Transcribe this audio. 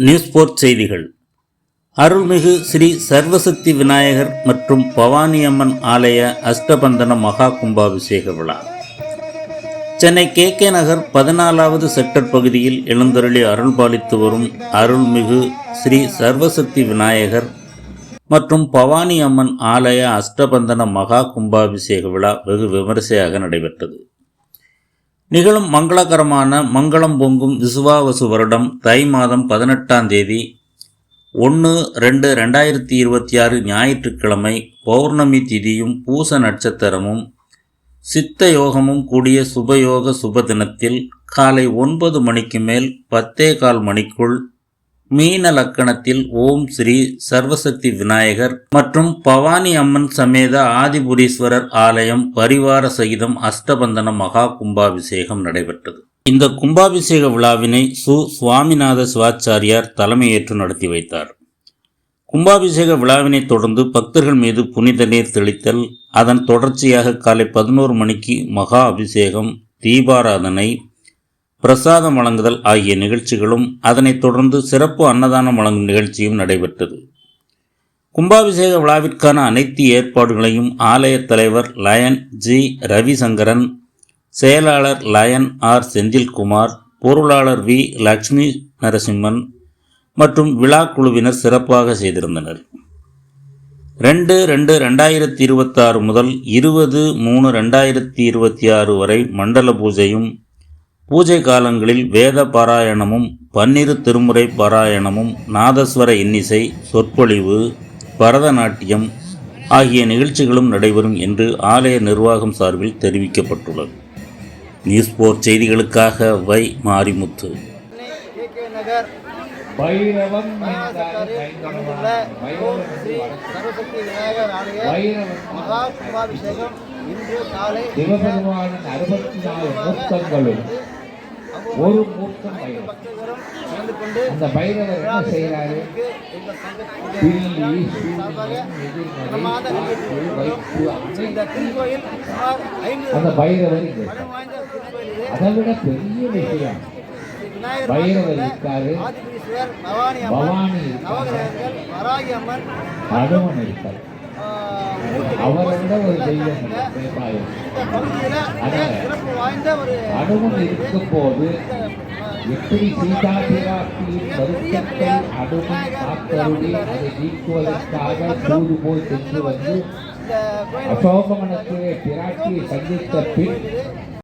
News board செய்திகள். அருள்மிகு ஸ்ரீ சர்வசக்தி விநாயகர் மற்றும் பவானியம்மன் ஆலய அஷ்டபந்தன மகா கும்பாபிஷேக விழா சென்னை KK நகர் 14வது செக்டர் பகுதியில் எழுந்தருளி அருள்பாலித்து வரும் அருள்மிகு ஸ்ரீ சர்வசக்தி விநாயகர் மற்றும் பவானி அம்மன் ஆலய அஷ்டபந்தன மகா கும்பாபிஷேக விழா வெகு விமரிசையாக நடைபெற்றது. நிகழும் மங்களகரமான மங்களம் பொங்கும் விசுவாவசு வருடம் தை மாதம் 18ஆம் தேதி 1/2/2026 ஞாயிற்றுக்கிழமை பௌர்ணமி திதியும் பூச நட்சத்திரமும் சித்த யோகமும் கூடிய சுபயோக சுப தினத்தில் காலை 9 மணிக்கு மேல் 10:15 மணிக்குள் மீன லக்கணத்தில் ஓம் ஸ்ரீ சர்வசக்தி விநாயகர் மற்றும் பவானி அம்மன் சமேத ஆதிபுரீஸ்வரர் ஆலயம் பரிவார சகிதம் அஷ்டபந்தன மகா கும்பாபிஷேகம் நடைபெற்றது. இந்த கும்பாபிஷேக விழாவினை சுவாமிநாத சிவாச்சாரியார் தலைமையேற்று நடத்தி வைத்தார். கும்பாபிஷேக விழாவினை தொடர்ந்து பக்தர்கள் மீது புனித நீர் தெளித்தல், அதன் தொடர்ச்சியாக காலை 11 மணிக்கு மகா அபிஷேகம், தீபாராதனை, பிரசாதம் வழங்குதல் ஆகிய நிகழ்ச்சிகளும், அதனைத் தொடர்ந்து சிறப்பு அன்னதானம் வழங்கும் நிகழ்ச்சியும் நடைபெற்றது. கும்பாபிஷேக விழாவிற்கான அனைத்து ஏற்பாடுகளையும் ஆலய தலைவர் லயன் G. ரவிசங்கரன், செயலாளர் லயன் R. செந்தில்குமார், பொருளாளர் V. லட்சுமி நரசிம்மன் மற்றும் விழா குழுவினர் சிறப்பாக செய்திருந்தனர். 2/2/2026 முதல் 20/3/2026 வரை மண்டல பூஜையும், பூஜை காலங்களில் வேத பாராயணமும், 12 திருமுறை பாராயணமும், நாதஸ்வர இன்னிசை, சொற்பொழிவு, பரதநாட்டியம் ஆகிய நிகழ்ச்சிகளும் நடைபெறும் என்று ஆலய நிர்வாகம் சார்பில் தெரிவிக்கப்பட்டுள்ளது. நியூஸ் போர்ட் செய்திகளுக்காக வை மாரிமுத்து. பைரவம் மகா கும்பாபிஷேகம் இன்று காலை சிவபெருமானின் 64 மூர்த்தங்களும் ஒரு மூர்த்தம் பைரவர். அந்த பைரவர் என்ன செய்கிறாரு? அந்த பைரவர் அதை விட பெரிய விஷயம், பைரவர் இருக்காரு, பவானி அனுமன் இருக்கார். அவரை விட ஒரு தெய்வம் அனுமன் இருக்கும் போது எப்படி சீதா பிராட்டியின் வருத்தத்தை அனுமன் காத்தருளி அதை நீக்குவதற்காக தூது போய் சென்று வந்து அசோகவனத்திலே பிராட்டியை சந்தித்த பின்